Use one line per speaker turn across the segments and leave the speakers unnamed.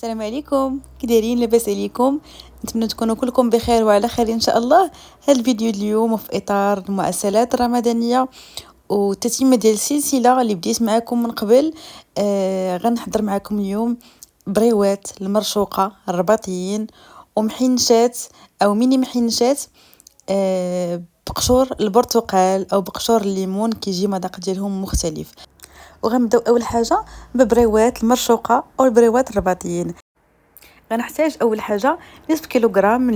السلام عليكم، كي دايرين؟ لاباس عليكم؟ نتمنى تكونوا كلكم بخير وعلى خير ان شاء الله. هذا الفيديو اليوم في اطار المعسلات الرمضانيه وتتمه ديال السلسله اللي بديت معكم من قبل. غنحضر معكم اليوم بريوات المرشوقه الرباطيين ومحنشات او ميني محنشات، بقشور البرتقال او بقشور الليمون، كيجي مذاق ديالهم مختلف. وغنبداو اول حاجه ببريوات المرشوقه او البريوات الرباطيين. غنحتاج اول حاجه نصف كيلوغرام من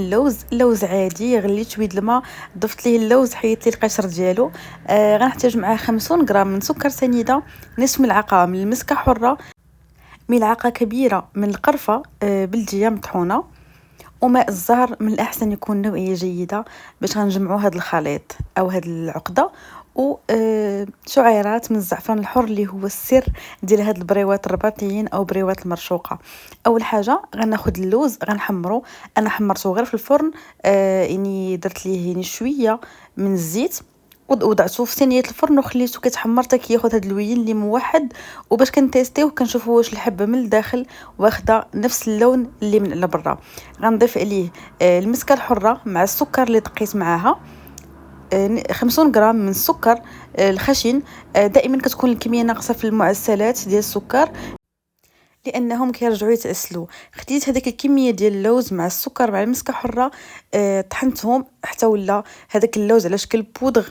اللوز عادي، غليت شويه الماء، ضفت ليه اللوز، حيدت ليه القشر ديالو. غنحتاج معاه 50 غرام من سكر سنيده، نصف ملعقه من المسكه حره، ملعقه كبيره من القرفه بلديه مطحونه، وماء الزهر من الاحسن يكون نوعيه جيده باش غنجمعوا هذا الخليط او هذه العقده. و شعيرات من الزعفران الحر اللي هو السر ديال هاد البريوات الرباطيين او بريوات المرشوقه. اول حاجه غناخد اللوز غنحمرو، انا حمرته غير في الفرن، يعني درت ليه يعني شويه من الزيت وضعته في صينيه الفرن وخليته كيتحمر حتى كياخذ هذا اللوين اللي موحد، وباش كنتيستيو كنشوفوا واش الحبه من الداخل واخده نفس اللون اللي من على برا. غنضيف عليه المسكه الحره مع السكر اللي دقيت معاها، 50 غرام من السكر الخشن. دائما كتكون الكميه ناقصه في المعسلات ديال السكر لانهم كيرجعوا يتعسلوا. خديت هذيك الكميه ديال اللوز مع السكر مع المسكه حره، طحنتهم حتى ولا هذاك اللوز على شكل بودغ.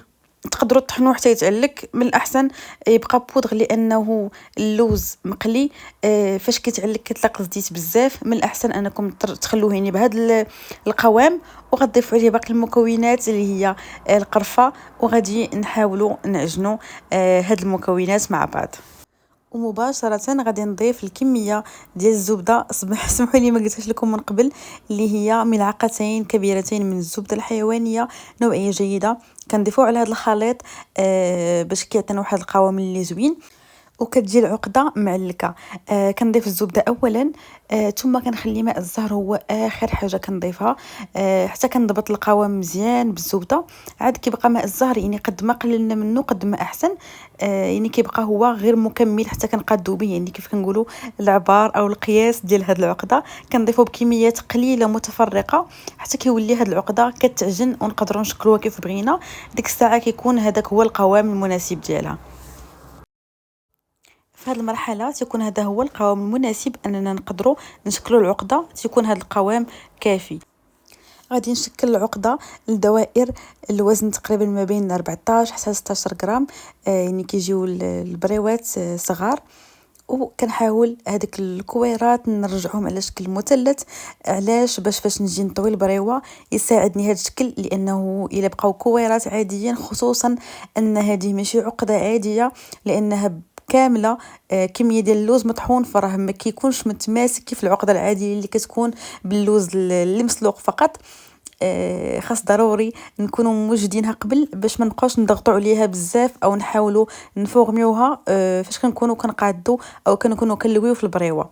تقدروا تطحنوه حتى يتعلك، من الاحسن يبقى بودغ لانه اللوز مقلي. فاش كيتعلك كيطلق الزيت بزاف، من الاحسن انكم تخلوه يعني بهذا القوام. وغتضيفوا عليه باقي المكونات اللي هي القرفه، وغادي نحاولوا نعجنوا هاد المكونات مع بعض. ومباشره غادي نضيف الكميه ديال الزبده، سمحوا لي ما قلتش لكم من قبل، اللي هي ملعقتين كبيرتين من الزبده الحيوانيه نوعيه جيده. كنضيفوا على هذا الخليط باش كيعطينا واحد القوام اللي زوين، وكتجي العقده معلكه. كنضيف الزبده اولا، ثم كنخلي ماء الزهر هو اخر حاجه كنضيفها، حتى كنضبط القوام مزيان بالزبده. عاد كيبقى ماء الزهر يعني قد ما قللنا منه قد ما احسن، يعني كيبقى هو غير مكمل حتى كنقادو به، يعني كيف كنقولوا العبار او القياس ديال هذه العقده. كنضيفو بكميات قليله متفرقه حتى كيولي هذه العقده كتعجن ونقدروا نشكلوها كيف بغينا. ديك الساعه كيكون هذاك هو القوام المناسب ديالها. في هذه المرحله تيكون هذا هو القوام المناسب اننا نقدروا نشكلوا العقده، تيكون هذا القوام كافي. غادي نشكل العقده لدوائر الوزن تقريبا ما بين 14 حتى 16 غرام، يعني كيجيو البريوات صغار. وكنحاول هذيك الكويرات نرجعهم على شكل مثلث. علاش؟ باش فاش نجي نطوي البريوه يساعدني هذا الشكل، لانه الا بقاو كويرات عاديين، خصوصا ان هذه ماشي عقده عاديه لانها كامله كميه ديال اللوز مطحون، فراه ما كيكونش متماسك كيف العقده العاديه اللي كتكون باللوز اللي مسلوق فقط. خاص ضروري نكونوا موجدينها قبل باش ما نبقاوش نضغطوا عليها بزاف او نحاولوا نفورميوها فاش كنكونوا كنقادو او كنكونوا كنلويو في البريوه.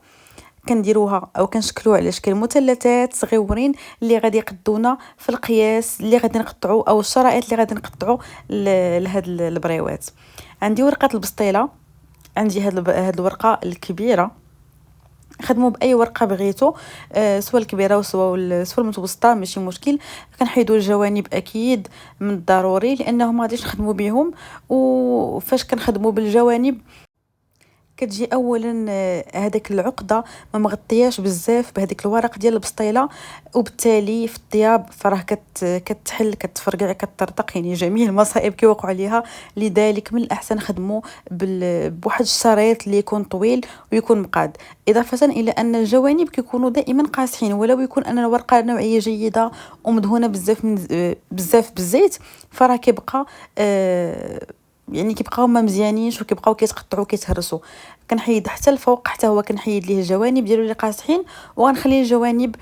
كنديروها او كنشكلوها على شكل مثلثات صغيورين اللي غادي يقدونا في القياس اللي غادي نقطعوا او الشرائط اللي غادي نقطعوا لهاد البريوات. عندي ورقه البسطيله، عندي هاد الورقه الكبيره، خدموا باي ورقه بغيتو، سواء الكبيره سواء المتوسطه ماشي مشكل. كنحيدوا الجوانب اكيد من الضروري لانه ما غاديش نخدموا بهم. وفاش كنخدموا بالجوانب كتجي اولا هذيك العقده ما مغطياش بزاف بهذيك الورق ديال البسطيله، وبالتالي في الطياب فراه كتحل كتفرقع كتطرطق، يعني جميع المصائب كيوقعوا عليها. لذلك من الاحسن خدموا بواحد الشريط اللي يكون طويل ويكون مقاد، اضافه الى ان الجوانب كيكونوا دائما قاصحين، ولو يكون ان الورقه نوعيه جيده ومدهونه بزاف من بزاف بالزيت، فراه كيبقى يعني كيبقاو ما مزيانينش وكيبقاو كيتقطعوا كيتهرسوا. كنحيد حتى الفوق حتى هو كنحيد ليه الجوانب ديالو اللي قاصحين، وغنخلي الجوانب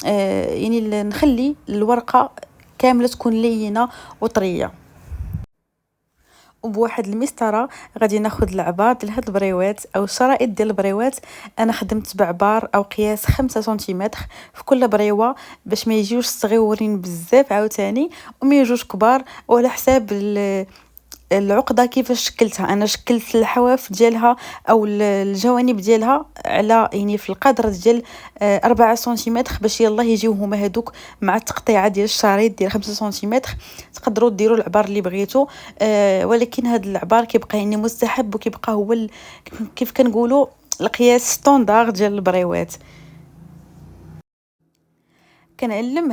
يعني نخلي الورقه كامله تكون لينه وطريه. وبواحد المسطره غادي ناخذ العبار ديال هاد البريوات او الشرائط ديال البريوات. انا خدمت بعبار او قياس 5 سنتيمتر في كل بريوه باش ما يجيوش صغيورين بزاف عاوتاني وما يجوش كبار، وعلى حساب العقده كيفاش شكلتها. انا شكلت الحواف ديالها او الجوانب ديالها على يعني في القدر ديال 4 سنتيمتر، باش يلا يجيو هما هادوك مع التقطيعه ديال الشريط ديال 5 سنتيمتر. تقدروا ديروا العبار اللي بغيتو، ولكن هذا العبار كيبقى يعني مستحب، وكيبقى هو كيف كنقولوا القياس ستوندار ديال البريوات. كنعلم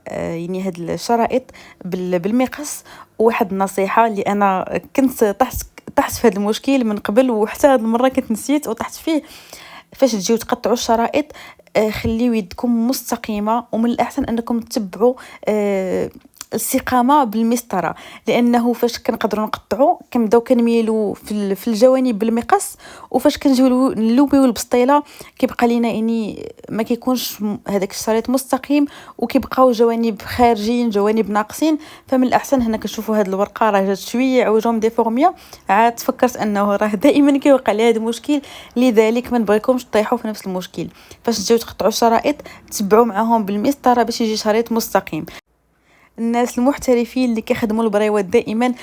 يعني هاد الشرائط بالمقص. وواحد النصيحه اللي انا كنت طحت في هذا المشكل من قبل، وحتى هاد المره كنت نسيت وطحت فيه. فاش تجيو تقطعوا الشرائط، خليو يدكم مستقيمه، ومن الاحسن انكم تتبعوا الاستقامه بالمسطره، لانه فاش كنقدروا نقطعوا كنبداو كنميلوا في الجوانب بالمقص، وفاش كنجيو نلوبيو البسطيله كيبقى لينا يعني ما كيكونش هذاك الشريط مستقيم، وكيبقاو جوانب خارجين جوانب ناقصين. فمن الاحسن هنا كنشوفوا هذه الورقه راه جات شويه عوجهم ديفورميه، عاد تفكرت انه راه دائما كيوقع لي هذا المشكل، لذلك ما نبغيكمش تطيحوا في نفس المشكل. فاش تجيو تقطعوا الشرائط تبعوا معاهم بالمسطره باش يجي شريط مستقيم. الناس المحترفين اللي كيخدموا البريوات دائما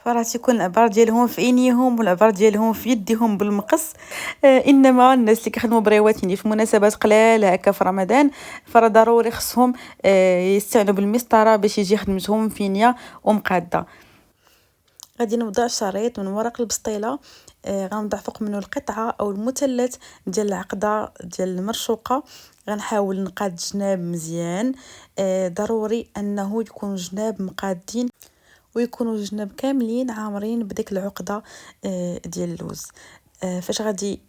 فراه تيكون العبار ديالهم في عينيهم والعبار ديالهم في يديهم بالمقص. انما الناس اللي كيخدموا بريوات يعني في مناسبات قلال هكا في رمضان، فراه ضروري خصهم يستعنوا بالمسطره باش يجي خدمتهم فينيه ومقاده. غادي نوضع الشريط من ورق البسطيله، غنوضع فوق منه القطعه او المثلث ديال العقده ديال المرشوقه. غنحاول نقاد جناب مزيان، ضروري انه يكون جناب مقادين، ويكونوا الجناب كاملين عامرين بديك العقده ديال اللوز. فاش غادي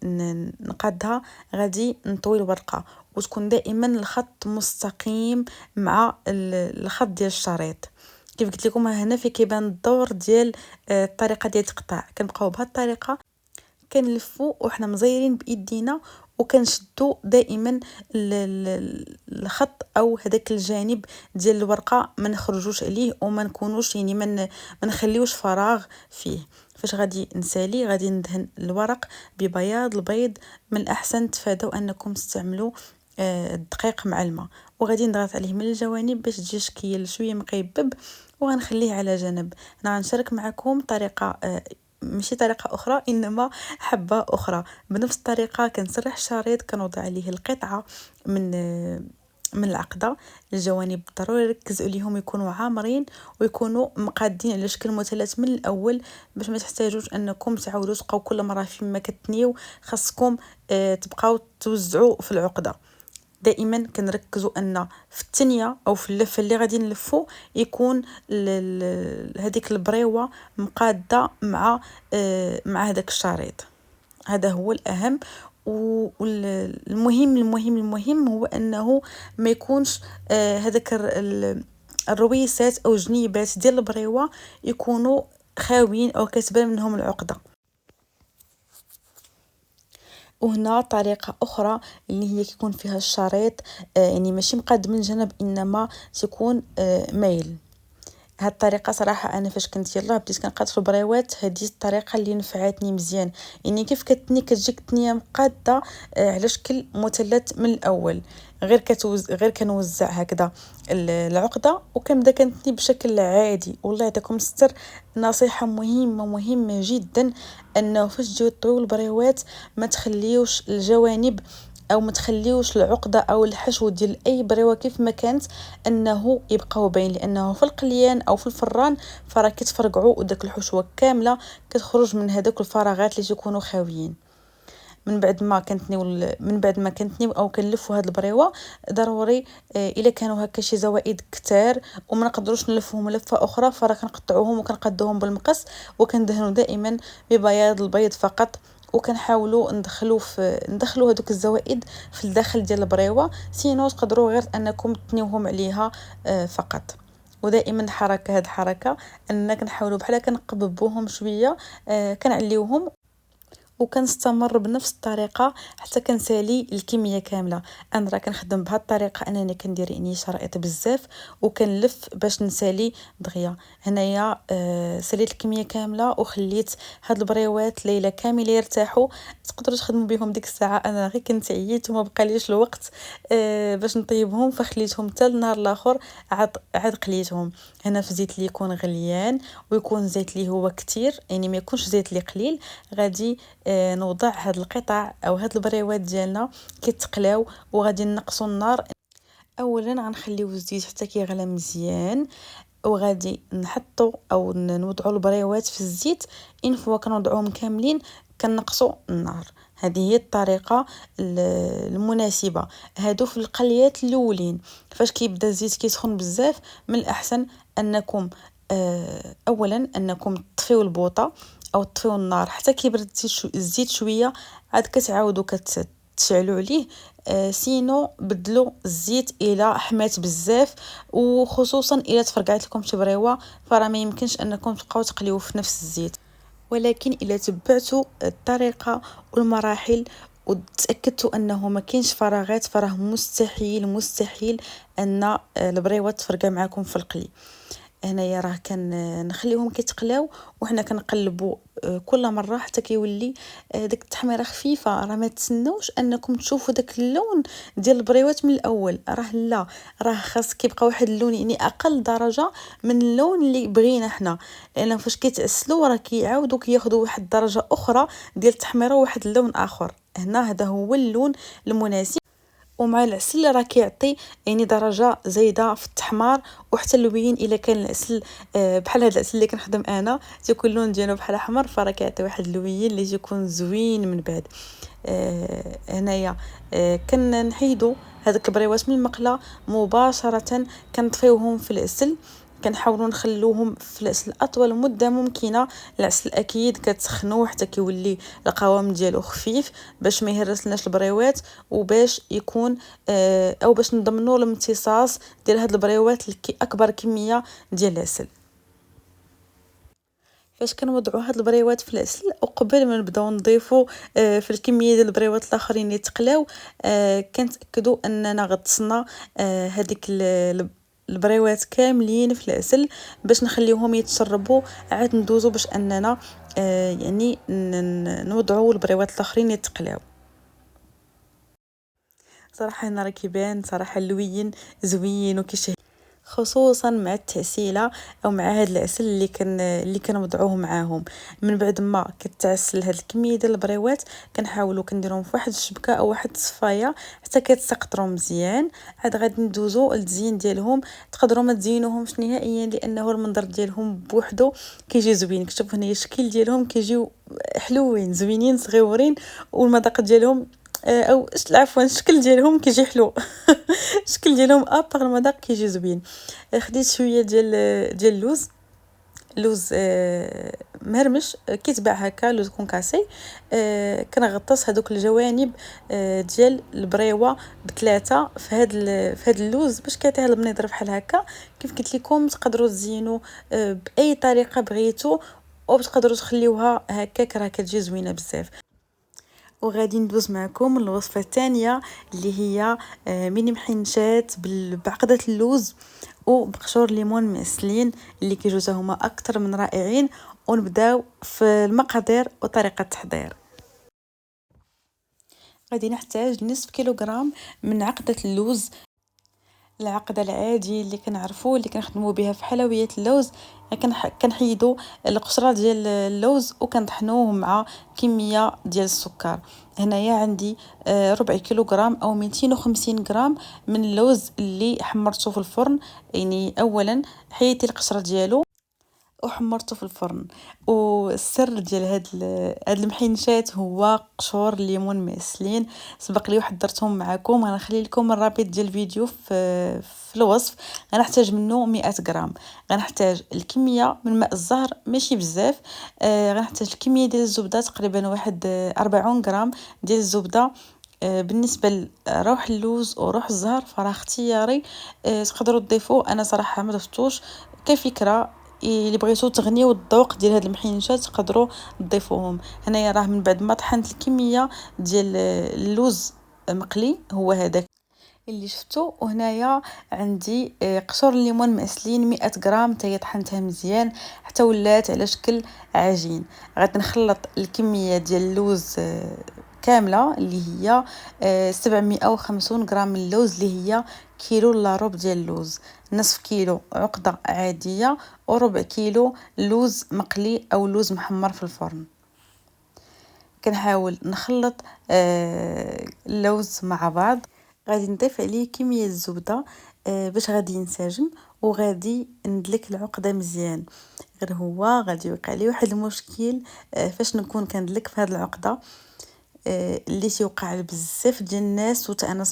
نقادها غادي نطوي الورقه، وتكون دائما الخط مستقيم مع الخط ديال الشريط. كيف قلت لكم هنا في كيبان الدور ديال الطريقه ديال التقطاع. كنبقاو بهذه الطريقه كنلفوا وحنا مزيرين بايدينا، وكنشدوا دائما الخط او هذاك الجانب ديال الورقه ما نخرجوش عليه، وما نكونوش يعني ما نخليوش فراغ فيه. فاش غادي نسالي غادي ندهن الورق ببياض البيض. من الاحسن تفادوا انكم تستعملوا الدقيق مع الماء، وغادي نضغط عليه من الجوانب باش تجي شكل شويه مقيبب، وغنخليه على جنب. انا غنشارك معكم طريقه ماشي طريقه اخرى، انما حبه اخرى. بنفس الطريقه كنسرح الشريط، كنوضع عليه القطعه من العقده. الجوانب ضروري ركزوا عليهم يكونوا عامرين ويكونوا مقادين على شكل مثلث من الاول، باش ما تحتاجوش انكم تعاودوا تبقاو كل مره فيما كتنيو خاصكم تبقاو توزعوا في العقده. دائما كنركزوا ان في التنيه او في اللفه اللي غادي نلفو يكون هذيك البريوه مقاده مع هذاك الشريط. هذا هو الاهم. والمهم هو انه ما يكونش هذاك الرويسات او جنيبات ديال البريوه يكونوا خاويين او كتبان منهم العقده. وهنا طريقه اخرى اللي هي كيكون فيها الشريط يعني ماشي مقاد من جنب، انما تكون مايل. هاد الطريقه صراحه انا فاش كنت يلاه بديت كنقاد في البريوات، هذه الطريقه اللي نفعتني مزيان. يعني كيف كتجيك التنيه مقاده على شكل مثلث من الاول، غير كنوزع هكذا العقده وكنبدا كنتني بشكل عادي. والله يعطيكم الستر، نصيحه مهمه جدا انه فاش تجيو طيو البريوات ما تخليوش الجوانب او ما تخليوش العقده او الحشو ديال اي بريوه كيف ما كانت انه يبقاو باين، لانه في القليان او في الفران فراه كتفرقعوا وداك الحشوه كامله كتخرج من هذوك الفراغات اللي تكونوا خاويين. من بعد ما كنتنيو او كنلفوا هاد البريوه ضروري الا كانوا هكا شي زوائد كتار وما نقدروش نلفوهم لفه اخرى، فراه كنقطعوهم وكنقادوهم بالمقص، وكندهنوا دائما ببياض البيض فقط، وكنحاولوا ندخلوا هذوك الزوائد في الداخل ديال البريوه. سينو تقدروا غير انكم تنيوهم عليها فقط. ودائما هاد الحركه اننا كنحاولوا بحال كنقببوهم شويه، كنعليوهم وكنستمر بنفس الطريقه حتى كنسالي الكميه كامله. انا راه كنخدم بهذه الطريقه انني كندير يعني شرائط بزاف وكنلف باش نسالي دغيا. هنايا ساليت الكميه كامله وخليت هاد البريوات ليله كامله يرتاحوا. تقدروا تخدموا بهم ديك الساعه، انا غير كنت عييت وما بقاليش الوقت باش نطيبهم، فخليتهم حتى النهار الاخر عاد قليتهم. هنا في زيت اللي يكون غليان ويكون زيت اللي هو كتير، يعني ما يكونش زيت اللي قليل. غادي نوضع هاد القطع او هاد البريوات ديالنا كيتقلاو، وغادي نقصوا النار. اولا غنخليو الزيت حتى كيغلى مزيان، وغادي نحطوا او نوضعوا البريوات في الزيت. ان فوا كنوضعوهم كاملين كنقصوا النار. هذه هي الطريقه المناسبه. هادو في القليات الاولين فاش كيبدا الزيت كيسخن بزاف، من الاحسن انكم اولا انكم تطفيو البوطه او تطفيو النار حتى كيبرد الزيت شويه، عاد كتعاودوا تشعلوا عليه. سينو بدلوا الزيت الى حمات بزاف، وخصوصا الى تفرقعت لكم شي بريوه فراه ما يمكنش انكم تبقاو تقليو في نفس الزيت. ولكن الى تبعتوا الطريقه والمراحل وتاكدتوا انه ما كاينش فراغات، فراه مستحيل مستحيل ان البريوه تفرقع معكم في القلي. هنايا راه نخليهم كيتقلاو وحنا كنقلبوا كل مره حتى كيولي داك التحميره خفيفه. راه ما تسناوش انكم تشوفوا داك اللون ديال البريوات من الاول، راه لا، راه خاص كيبقى واحد اللون يعني اقل درجه من اللون اللي بغينا حنا، لان فاش كيتعسلوا راه كيعاودوا كياخذوا واحد الدرجه اخرى ديال التحميره وواحد اللون اخر. هنا هذا هو اللون المناسب. ومع العسل راه كيعطي يعني درجه زايده في التحمار وحتى اللوين. الا كان العسل بحال هذا العسل اللي كنخدم انا تيكون اللون ديالو بحال احمر، فراه كيعطي واحد اللوين اللي تيكون زوين من بعد. هنايا كنحيدوا هذاك البريوات من المقله مباشره، كنطفيوهم في العسل. كنحاولوا نخلوهم في العسل اطول مده ممكنه. العسل اكيد كتسخنوه حتى كيولي القوام ديالو خفيف باش ما يهرسلناش البريوات، وباش يكون او باش نضمنوا الامتصاص ديال هاد البريوات اكبر كميه ديال العسل. فاش كنوضعوا هاد البريوات في العسل وقبل ما نبداو نضيفوا في الكميه ديال البريوات الاخرين اللي تقلاو، كنتاكدوا اننا غطسنا هذيك البريوات كاملين في العسل باش نخليوهم يتشربوا. عاد ندوزو باش اننا يعني نوضعوا البريوات الاخرين يتقلاو. صراحه هنا راه كيبان صراحه اللوين زوين وكيشهي، خصوصا مع التعسيله او مع هذا العسل اللي كنوضعوه معاهم. من بعد ما كتعسل هاد الكميه ديال البريوات كنحاولوا كنديرهم في واحد الشبكه او واحد الصفايه حتى كتسقطروا مزيان. عاد غادي ندوزو للتزيين ديالهم. تقدروا ما تزينوهمش نهائيا لانه المنظر ديالهم بوحدو كيجي زوين. كتشوفوا هنا الشكل ديالهم كيجيو حلوين زوينين صغيورين، والمذاق ديالهم او عفوا الشكل ديالهم كيجي حلو الشكل ديالهم ابار المذاق كيجي زوين. خديت شويه ديال اللوز مهرمش كيتباع هكا لوز كونكاسي. كنغطس هذوك الجوانب ديال البريوه بثلاثه في هاد اللوز باش كيعطي هذا المنظر بحال هكا. كيف قلت لكم تقدروا تزينوا باي طريقه بغيتو، وتقدروا تخليوها هكاك راه كتجي زوينه بزاف. وغادي ندوز معكم الوصفه الثانيه اللي هي ميني محنشات بعقده اللوز وبقشور ليمون معسلين اللي كيجوزا هما اكثر من رائعين. ونبداو في المقادير وطريقه التحضير. غادي نحتاج نصف كيلوغرام من عقده اللوز، العقده العادي اللي كنعرفوا اللي كنخدموا بها في حلويات اللوز. كنحيدوا القشره ديال اللوز وكنطحنوه مع كميه ديال السكر. هنايا عندي ربع كيلوغرام او 250 غرام من اللوز اللي حمرته في الفرن. يعني اولا حيدتي القشره ديالو وحمرته في الفرن. والسر ديال هاد المحينشات هو قشور الليمون معسلين. سبق لي وحضرتهم معكم، غنخلي لكم الرابط ديال الفيديو في الوصف. غنحتاج منه 100 غرام. غنحتاج الكميه من ماء الزهر ماشي بزاف. غنحتاج الكميه ديال الزبده تقريبا واحد 40 غرام ديال الزبده. بالنسبه لروح اللوز وروح الزهر فراه اختياري. تقدروا تضيفوا، انا صراحه ما ضفتوش كفكره. اللي بغيتو تغنيو الذوق ديال هاد المحينشات تقدروا تضيفوهم. هنايا راه من بعد ما طحنت الكميه ديال اللوز مقلي هو هذاك اللي شفتو. وهنايا عندي قشور الليمون مأسلين 100 غرام تاهي طحنتها مزيان حتى ولات على شكل عجين. غادي نخلط الكميه ديال اللوز كامله اللي هي 750 غرام من اللوز، اللي هي كيلو الا ربع ديال اللوز، نصف كيلو عقده عاديه وربع كيلو لوز مقلي او لوز محمر في الفرن. كنحاول نخلط اللوز مع بعض. غادي نضيف عليه كميه الزبده باش غادي ينسجم، وغادي ندلك العقده مزيان. غير هو غادي يوقع لي واحد المشكل فاش نكون كندلك في هذه العقده اللي تيوقع لبزاف ديال الناس، وتا انا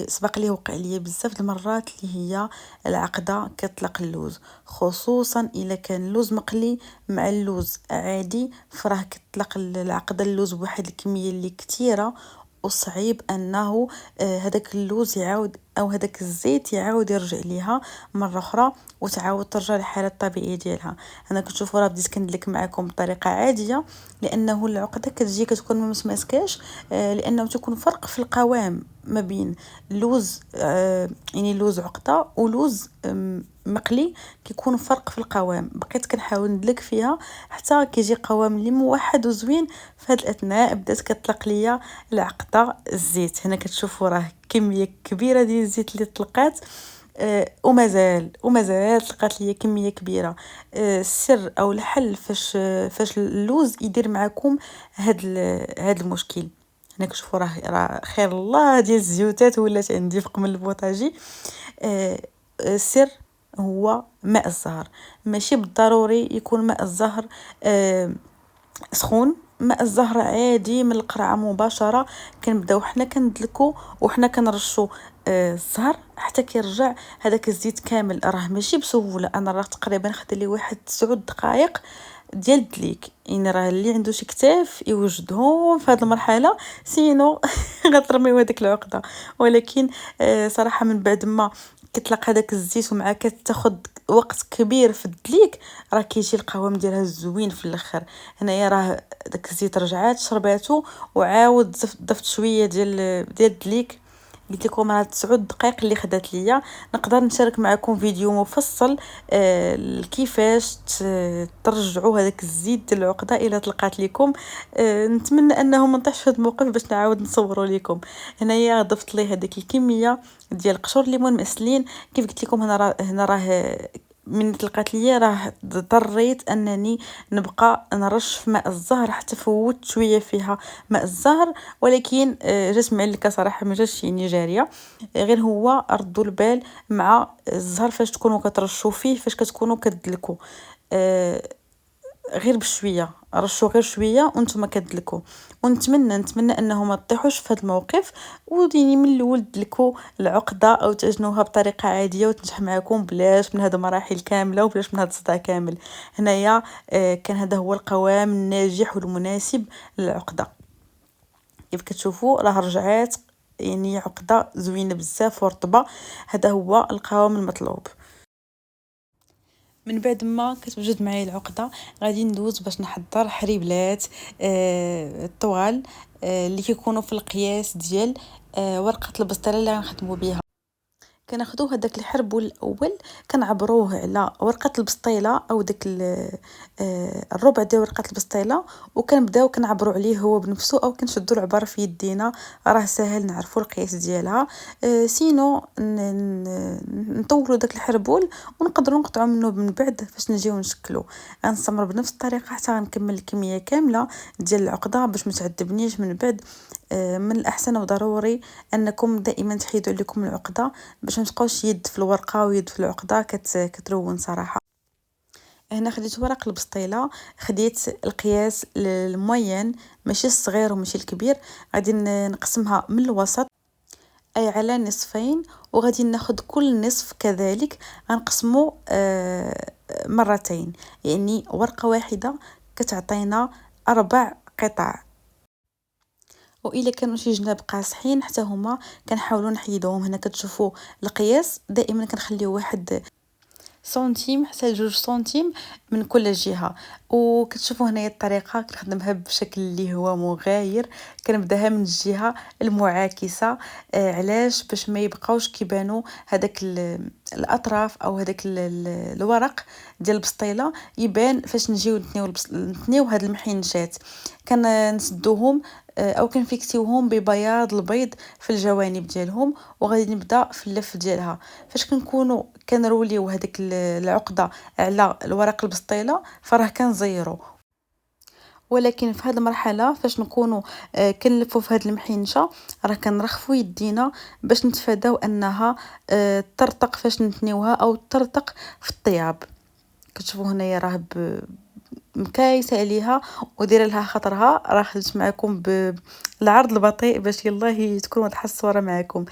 سبق لي وقع لي بزاف المرات، اللي هي العقده كتطلق اللوز، خصوصا الا كان اللوز مقلي مع اللوز عادي، فراه كتطلق العقده اللوز بواحد الكميه اللي كثيره، وصعيب انه هذاك اللوز يعاود او هذاك الزيت يعاود يرجع ليها مره اخرى وتعاود ترجع للحاله الطبيعيه ديالها. انا كتشوفوا راه بديت كندلك معكم بطريقه عاديه لانه العقده كتجي كتكون ما متماسكاش، لانه تكون فرق في القوام ما بين لوز يعني لوز عقده ولوز مقلي، كيكون فرق في القوام. بقيت كنحاول ندلك فيها حتى كيجي قوام اللي موحد وزوين. في هذا الاثناء بدات كتطلق ليا العقده الزيت. هنا كتشوفوا راه كميه كبيره ديال الزيت اللي طلقات، ومازال طلقات ليا كميه كبيره. السر او الحل فاش اللوز يدير معكم هاد المشكل. هنا كتشوفوا راه خير الله ديال الزيوتات ولات عندي فوق من البوطاجي. السر هو ماء الزهر. ماشي بالضروري يكون ماء الزهر سخون، ماء الزهر عادي من القرعه مباشره. كنبداو حنا كندلكو وحنا كنرشو الزهر حتى كيرجع هذاك الزيت كامل. راه ماشي بسهوله، انا راه تقريبا خد لي واحد 9 دقائق ديال الدليك. يعني راه اللي عنده شي كتاف يوجدهم في هذه المرحله، سينو غترميو هذيك العقده. ولكن صراحه من بعد ما كتلق هذاك الزيت ومع كتاخد وقت كبير في الدليك، راه كيجي القوام ديالها زوين في الاخر. هنايا راه داك الزيت رجعات شرباتو وعاود ضفت شويه ديال الدليك. قلت لكم راه 9 دقائق اللي خدات ليا. نقدر نشارك معكم فيديو مفصل كيفاش ترجعوا هذاك الزيت ديال العقده الى طلقات لكم. نتمنى انه ما نطيحش في هذا الموقف باش نعاود نصوروا لكم. هنايا ضفت لي هذيك الكميه ديال قشور الليمون مسلين. كيف قلت لكم هنا راه من طلقات ليا راه اضطريت انني نبقى نرش في ماء الزهر حتى فوت شويه فيها ماء الزهر، ولكن جات معلكه صراحه ما جاتش يعني جاريه. غير هو ردوا البال مع الزهر فاش تكونوا كترشوا فيه فاش كتكونوا كدلكوا، غير بشويه رشوا غير شويه وانتم كدلكوا. ونتمنى انه ما تطيحوش في هذا الموقف، وديني من الاول دلكوا العقده او تعجنوها بطريقه عاديه وتنجح معكم بلاش من هذا المراحل كامله وبلاش من هذا الصداع كامل. هنايا كان هذا هو القوام الناجح والمناسب للعقده. كيف كتشوفوا راه رجعات يعني عقده زوينه بزاف ورطبه. هذا هو القوام المطلوب. من بعد ما كتوجد معايا العقده غادي ندوز باش نحضر حريبلات الطوال اللي كيكونوا في القياس ديال ورقه البسطيله اللي غنخدموا بها. كناخذوا هذاك الحربول الاول كنعبروه على ورقه البسطيله او داك الربع ديال ورقه البسطيله، وكنبداو كنعبروا عليه هو بنفسه او كنشدوا العباره في يدينا. راه ساهل نعرفوا القياس ديالها. سينو نطولوا داك الحربول ونقدروا نقطعوا منه من بعد فاش نجيو نشكلوا. غنستمر بنفس الطريقه حتى غنكمل الكميه كامله ديال العقده باش ما تعذبنيش من بعد. من الاحسن وضروري انكم دائما تحيدوا لكم العقده باش ما تبقاوش يد في الورقه ويد في العقده كترون صراحه. هنا خديت ورق البسطيله، خديت القياس الموين ماشي الصغير وماشي الكبير. غادي نقسمها من الوسط اي على نصفين، وغادي ناخذ كل نصف كذلك غنقسمو مرتين، يعني ورقه واحده كتعطينا 4 قطع. والا كانوا شي جناب قاصحين حتى هما كنحاولوا نحيدوهم. هنا كتشوفوا القياس دائما كنخليو واحد سنتيم حتى ل2 سنتيم من كل جهه. وكتشوفوا هنايا الطريقه كنخدمها بشكل اللي هو مغاير. كنبداها من الجهه المعاكسه. علاش؟ باش ما يبقاوش كيبانوا هذاك الاطراف او هذاك الورق ديال البسطيله يبان فاش نجيو نتنيو هاد المحينشات. كنسدوهم او كنفيكسيوهم ببياض البيض في الجوانب ديالهم، وغادي نبدا في اللف ديالها. فاش كنكونوا كنروليو هذيك العقده على الورق البسطيله فراه كنزيرو. ولكن في هذه المرحله فاش نكونوا كنلفوا في هذه المحينشه راه كنرخفوا يدينا باش نتفاداو انها ترتق فاش نتنيوها او ترتق في الطياب. كتشوفوا هنايا راه مكايسه عليها ودير لها خطرها. راه خدمت معكم بالعرض البطيء باش يلاه تكون واضحه الصوره معكم.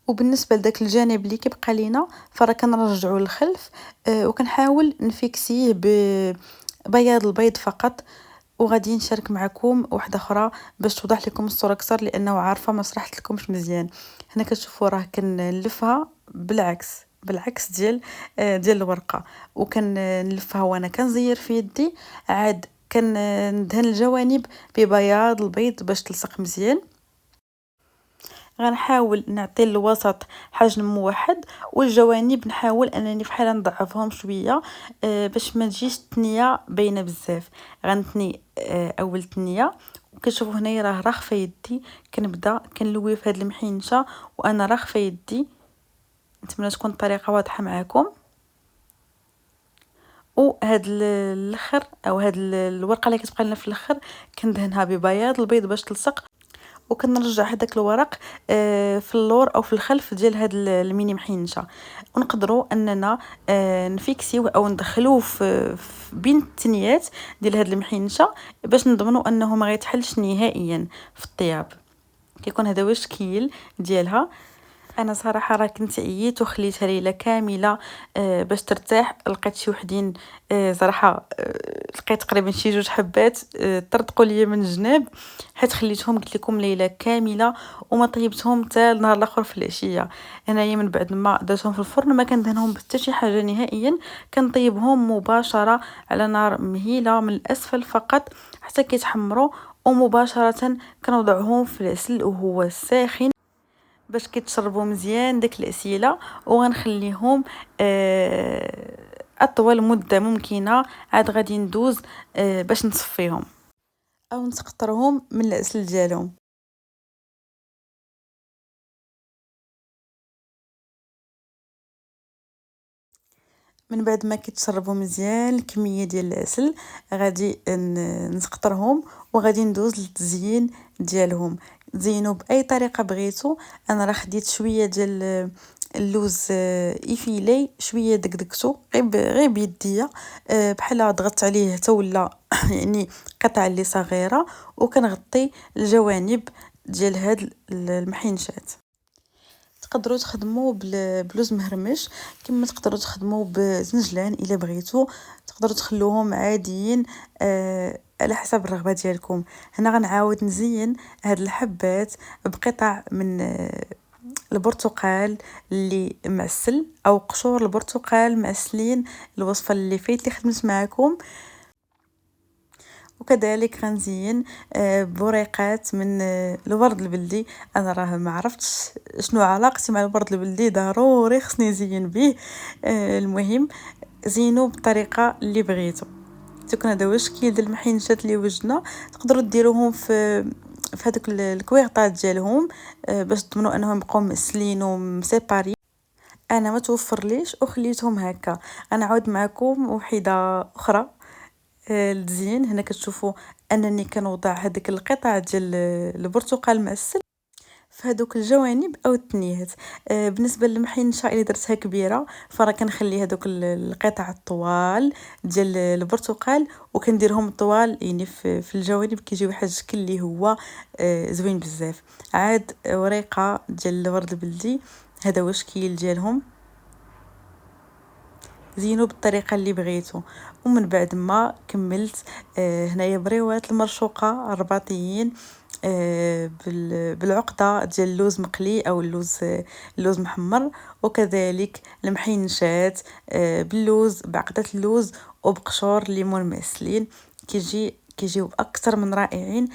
وبالنسبه لذاك الجانب اللي كيبقى لينا فراه كنرجعوا للخلف وكنحاول نفيكسيه ببياض البيض فقط. وغادي نشارك معكم واحده اخرى باش توضح لكم الصوره اكثر لانه عارفه ما شرحت لكمش مزيان. هنا كتشوفوا راه كنلفها بالعكس ديال الورقه، وكنلفها وانا كنزير في يدي. عاد كندهن الجوانب ببياض البيض باش تلصق مزيان. غنحاول نعطي الوسط حجم موحد، والجوانب نحاول انني فحال نضعفهم شويه باش ما تجيش التنيه باينه بزاف. غنتني اول تنيه وكتشوفوا هنايا راه راخفه يدي. كنبدا كنلوي في هذه المحينشه وانا راخفه يدي. نتمنى تكون الطريقه واضحه معكم. وهاد الاخر او هاد الورقه اللي كتبقى لنا في الاخر كندهنها ببياض البيض باش تلصق. وكنرجع هذاك الورق في اللور او في الخلف ديال هاد الميني محينشه. ونقدروا اننا نفيكسيو او ندخلوه في بين التنيات ديال هاد المحينشه باش نضمنوا انه ما غيتحلش نهائيا في الطياب. كيكون هذا هو الشكل ديالها. انا صراحه راه كنت عييت وخليتها ليله كامله باش ترتاح. لقيت شي وحدين صراحه لقيت تقريبا شي 2 حبات طرطقوا ليا من الجناب حيت خليتهم قلت لكم ليله كامله وما طيبتهم حتى النهار الاخر في العشيه. انايا من بعد ما درتهم في الفرن ما كندهنهم حتى شي حاجه نهائيا. كنطيبهم مباشره على نار مهيله من الاسفل فقط حتى كيتحمروا، ومباشره كنوضعهم في العسل وهو ساخن باش كيتشربوا مزيان داك العسيله. وغنخليهم اطول مده ممكنه. عاد غادي ندوز باش نصفيهم او نسقطرهم من العسل ديالهم. من بعد ما كيتشربوا مزيان الكميه ديال العسل غادي نسقطرهم وغادي ندوز للتزيين ديالهم. تزينوا باي طريقه بغيتو. انا راه خديت شويه ديال اللوز ايفيلي شويه دقدقتو غير بيديا بحال ضغطت عليه حتى ولا يعني قطع اللي صغيره. وكنغطي الجوانب ديال هاد المحينشات. تقدروا تخدموا بلوز مهرمش كما تقدروا تخدموا بزنجلان الا بغيتو. تقدروا تخلوهم عاديين على حسب الرغبه ديالكم. هنا غنعاود نزين هاد الحبات بقطع من البرتقال اللي معسل او قشور البرتقال معسلين. الوصفه اللي فاتت اللي خدمت معكم. وكذلك غنزين بوريقات من الورد البلدي. انا راه ما عرفتش شنو علاقتي مع الورد البلدي، ضروري خصني نزين به. المهم زينوا بالطريقه اللي بغيتو. تكون هذا هو الشكل ديال المحينشات اللي وجدنا. تقدروا ديروهم في هذوك الكويغطات ديالهم باش تضمنوا انهم يبقاو مسلين ومسيباري. انا ما توفرليش وخليتهم هكا. غنعاود معكم وحده اخرى التزيين. هنا كتشوفوا انني كنوضع هذيك القطع ديال البرتقال معسل في هذوك الجوانب او التنيات. بالنسبه للمحينشه اللي درتها كبيره فراه كنخلي هذوك القطع الطوال ديال البرتقال وكنديرهم طوال يعني في الجوانب كيجي واحد الشكل اللي هو زوين بزاف. عاد وريقه ديال الورد البلدي هذا هو الشكل ديالهم. زينوا بالطريقه اللي بغيتو. ومن بعد ما كملت هنايا بريوات المرشوقه الرباطيين بالعقده ديال اللوز مقلي او اللوز محمر، وكذلك المحينشات باللوز، بعقده اللوز وبقشور ليمون معسلين. كيجيو اكثر من رائعين.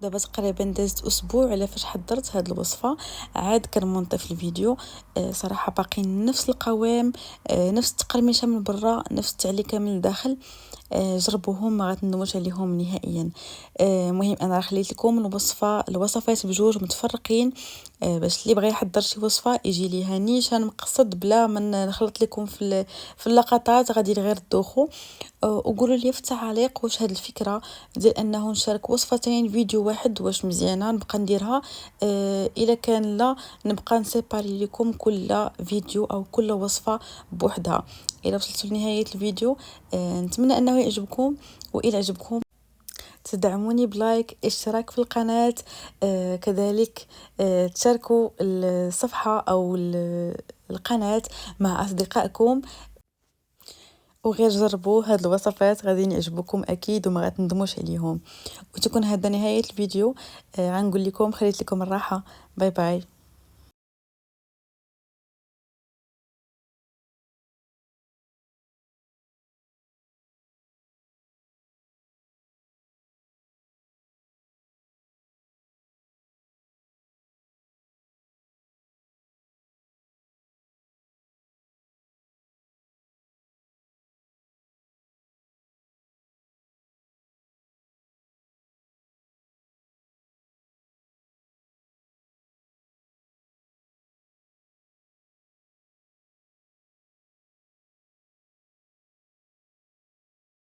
دابا تقريبا دازت اسبوع على فاش حضرت هاد الوصفه، عاد كنمونطي في الفيديو. صراحه باقيين نفس القوام، نفس التقرميشه من برا، نفس التعليكه من الداخل. جربوهم، ما غتندموش عليهم نهائيا. مهم انا راه خليت لكم الوصفات بجوج متفرقين، باش اللي بغى يحضر شي وصفه يجي ليها نيشان مقصد بلا ما نخلط لكم في اللقطات، غادي غير تدوخوا. وقولوا لي في التعاليق واش هاد الفكره ديال انه نشارك وصفتين فيديو واحد واش مزيانه نبقى نديرها. الا كان لا، نبقى نسيباري لكم كل فيديو او كل وصفه بوحدها. الى وصلتوا لنهايه الفيديو نتمنى انه يعجبكم، والى عجبكم تدعموني بلايك، اشتراك في القناه، كذلك تشاركوا الصفحه او القناه مع اصدقائكم. وغير جربوا هاد الوصفات غادي يعجبوكم اكيد وما غتندموش عليهم. وتكون هذا نهايه الفيديو. غنقول لكم خليت لكم الراحه. باي باي.